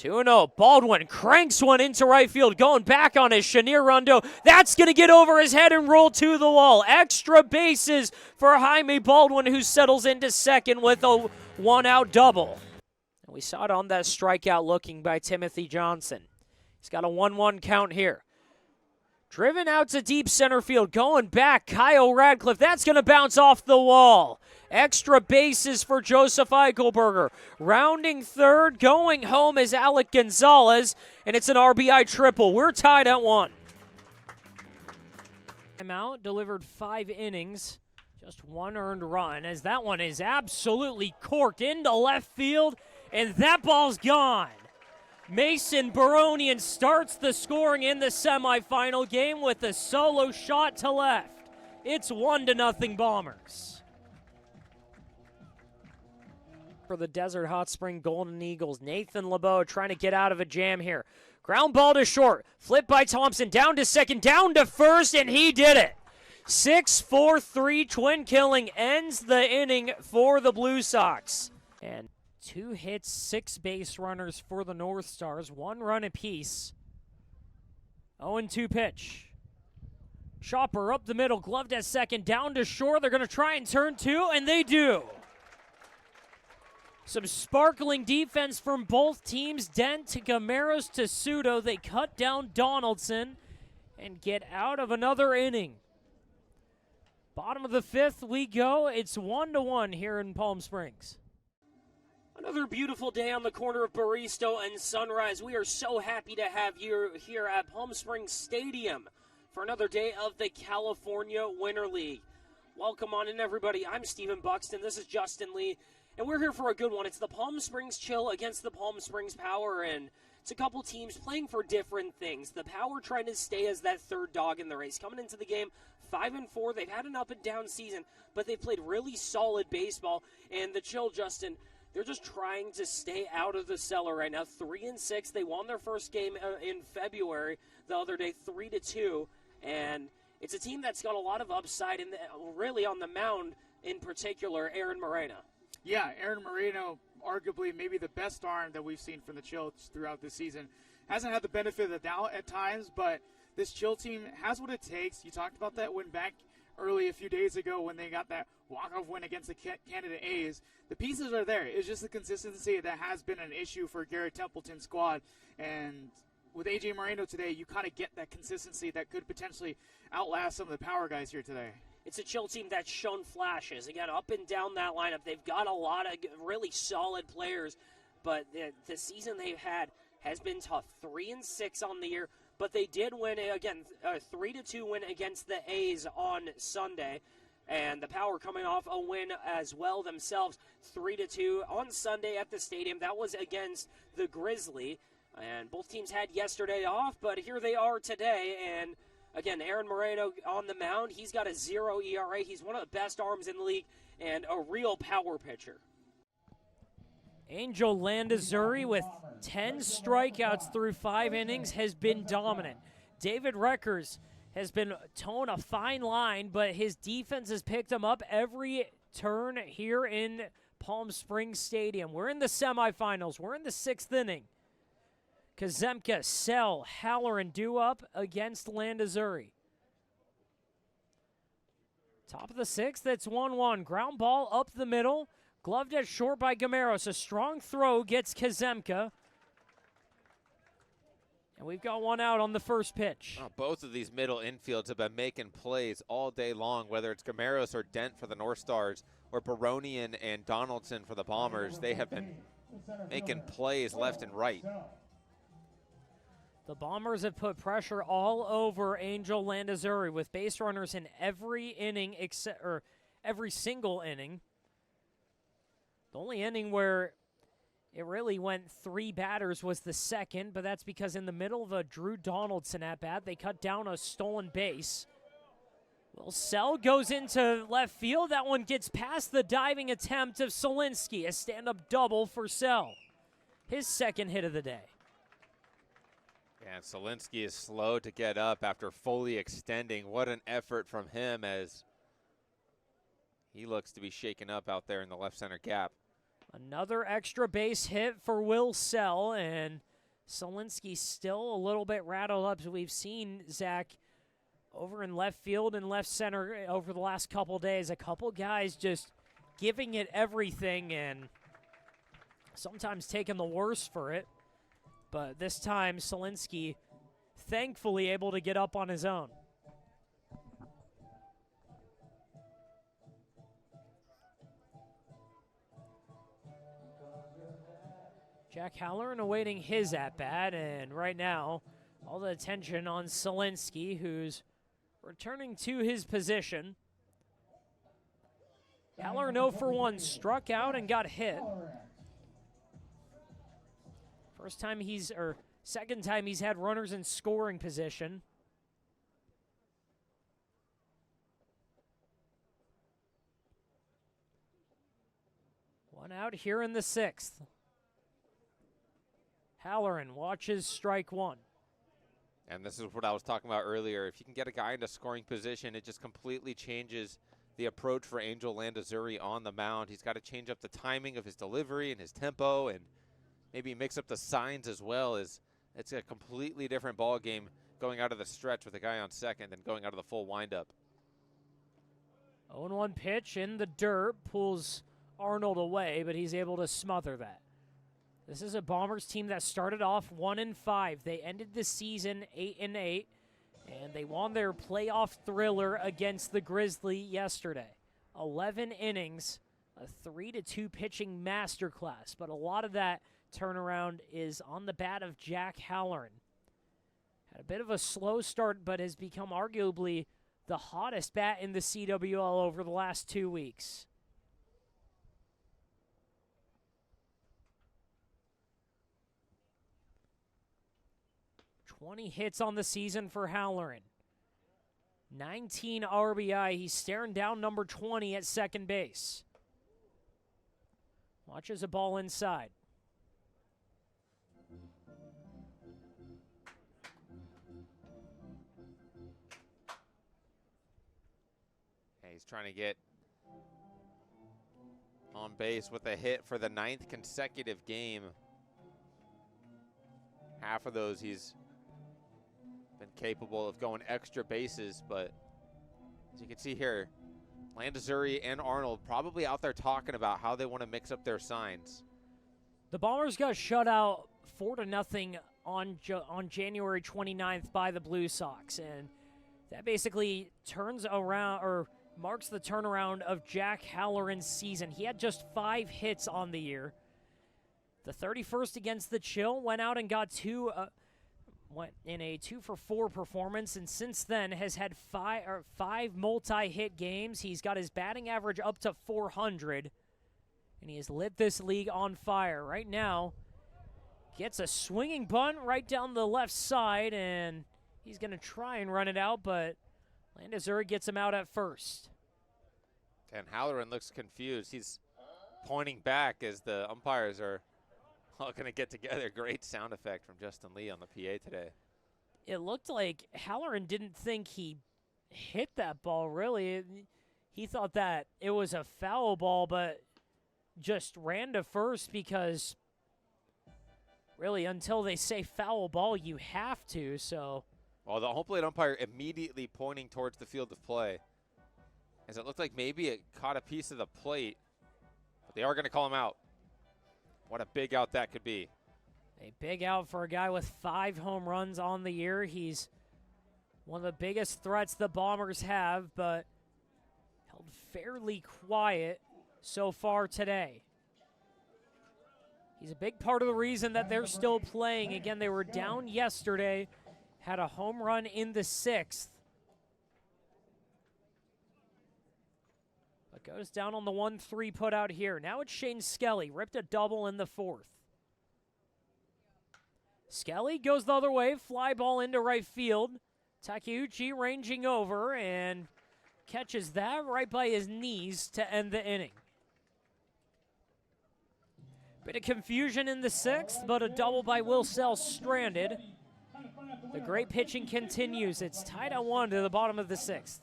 2-0. Baldwin cranks one into right field, going back on his Chenier Rondo. That's going to get over his head and roll to the wall. Extra bases for Jaime Baldwin, who settles into second with a one-out double. And we saw it on that strikeout looking by Timothy Johnson. He's got a 1-1 count here. Driven out to deep center field, going back, Kyle Radcliffe. That's going to bounce off the wall. Extra bases for Joseph Eichelberger. Rounding third, going home is Alec Gonzalez, and it's an RBI triple. We're tied at 1. Out, delivered 5 innings, just 1 earned run, as that one is absolutely corked into left field, and that ball's gone. Mason Baronian starts the scoring in the semifinal game with a solo shot to left. It's 1-0 Bombers. For the Desert Hot Spring Golden Eagles, Nathan LeBeau trying to get out of a jam here. Ground ball to short, flip by Thompson, down to second, down to first, and he did it. 6-4-3 twin killing ends the inning for the Blue Sox. And 2 hits, 6 base runners for the North Stars, 1 run apiece. 0-2 pitch. Chopper up the middle, gloved at second, down to short. They're going to try and turn 2, and they do. Some sparkling defense from both teams. Dent to Gameros to Sudo. They cut down Donaldson and get out of another inning. Bottom of the 5th we go. It's 1-1 here in Palm Springs. Another beautiful day on the corner of Barristo and Sunrise. We are so happy to have you here at Palm Springs Stadium for another day of the California Winter League. Welcome on in, everybody. I'm Stephen Buxton. This is Justin Lee, and we're here for a good one. It's the Palm Springs Chill against the Palm Springs Power, and it's a couple teams playing for different things. The Power trying to stay as that third dog in the race. Coming into the game 5-4. They've had an up-and-down season, but they've played really solid baseball. And the Chill, Justin, they're just trying to stay out of the cellar right now. 3-6. They won their first game in February the other day, 3-2. And it's a team that's got a lot of upside, and really on the mound in particular, Aaron Moreno. Yeah, Aaron Moreno, arguably maybe the best arm that we've seen from the Chill throughout this season. Hasn't had the benefit of the doubt at times, but this Chill team has what it takes. You talked about that win back early a few days ago when they got that walk-off win against the Canada A's. The pieces are there. It's just the consistency that has been an issue for Garrett Templeton's squad. And with A.J. Moreno today, you kind of get that consistency that could potentially outlast some of the Power guys here today. It's a Chill team that's shown flashes. Again, up and down that lineup, they've got a lot of really solid players, but the season they've had has been tough. 3-6 on the year, but they did win, again, a 3-2 win against the A's on Sunday, and the Power coming off a win as well themselves, 3-2 on Sunday at the stadium. That was against the Grizzly, and both teams had yesterday off, but here they are today, and again, Aaron Moreno on the mound. He's got a 0 ERA. He's one of the best arms in the league and a real power pitcher. Angel Landazuri with 10 strikeouts through 5 innings has been dominant. David Reckers has been towing a fine line, but his defense has picked him up every turn here in Palm Springs Stadium. We're in the semifinals. We're in the 6th inning. Kazemka, Sell, Halloran due up against Landazuri. Top of the 6th, it's 1-1. Ground ball up the middle. Gloved at short by Gameros. A strong throw gets Kazemka. And we've got 1 out on the first pitch. Oh, both of these middle infields have been making plays all day long, whether it's Gameros or Dent for the North Stars or Baronian and Donaldson for the Bombers. They have been making plays left and right. The Bombers have put pressure all over Angel Landazuri with base runners in every inning or every single inning. The only inning where it really went 3 batters was the second, but that's because in the middle of a Drew Donaldson at-bat, they cut down a stolen base. Well, Sell goes into left field. That one gets past the diving attempt of Solinsky. A stand-up double for Sell. His second hit of the day. And Solinsky is slow to get up after fully extending. What an effort from him as he looks to be shaken up out there in the left center gap. Another extra base hit for Will Sell, and Solinsky still a little bit rattled up. So we've seen Zach over in left field and left center over the last couple days. A couple guys just giving it everything and sometimes taking the worst for it. But this time, Solinsky thankfully able to get up on his own. Jack Halloran awaiting his at-bat, and right now, all the attention on Solinsky, who's returning to his position. Halloran 0 for 1, struck out and got hit. Second time he's had runners in scoring position. One out here in the 6th. Halloran watches strike 1. And this is what I was talking about earlier. If you can get a guy into scoring position, it just completely changes the approach for Angel Landazuri on the mound. He's got to change up the timing of his delivery and his tempo and maybe mix up the signs as well. It's a completely different ball game going out of the stretch with a guy on second than going out of the full windup. 0-1 pitch in the dirt, pulls Arnold away, but he's able to smother that. This is a Bombers team that started off 1-5. They ended the season 8-8, and they won their playoff thriller against the Grizzly yesterday. 11 innings, a 3-2 pitching masterclass, but a lot of that turnaround is on the bat of Jack Halloran. Had a bit of a slow start, but has become arguably the hottest bat in the CWL over the last 2 weeks. "20 hits on the season for Halloran. 19 RBI. He's staring down number 20 at second base. Watches a ball inside. He's trying to get on base with a hit for the 9th consecutive game. Half of those he's been capable of going extra bases, but as you can see here, Landazuri and Arnold probably out there talking about how they want to mix up their signs. The Bombers got shut out 4-0 on January 29th by the Blue Sox, and that basically turns around or marks the turnaround of Jack Halloran's season. He had just 5 hits on the year. The 31st against the Chill, went out and got went in a 2-for-4 performance, and since then has had 5 multi-hit games. He's got his batting average up to 400, and he has lit this league on fire. Right now, gets a swinging bunt right down the left side, and he's going to try and run it out, but Landazuri gets him out at first. And Halloran looks confused. He's pointing back as the umpires are all going to get together. Great sound effect from Justin Lee on the PA today. It looked like Halloran didn't think he hit that ball, really. He thought that it was a foul ball, but just ran to first because, really, until they say foul ball, you have to, so. Well, the home plate umpire immediately pointing towards the field of play, as it looked like maybe it caught a piece of the plate, but they are going to call him out. What a big out that could be. A big out for a guy with 5 home runs on the year. He's one of the biggest threats the Bombers have, but held fairly quiet so far today. He's a big part of the reason that they're still playing. Again, they were down yesterday, had a home run in the 6th. But goes down on the 1-3 put out here. Now it's Shane Skelly, ripped a double in the 4th. Skelly goes the other way, fly ball into right field. Takeuchi ranging over and catches that right by his knees to end the inning. Bit of confusion in the 6th, but a double by Will Sells stranded. The great pitching continues. It's tied at 1 to the bottom of the 6th.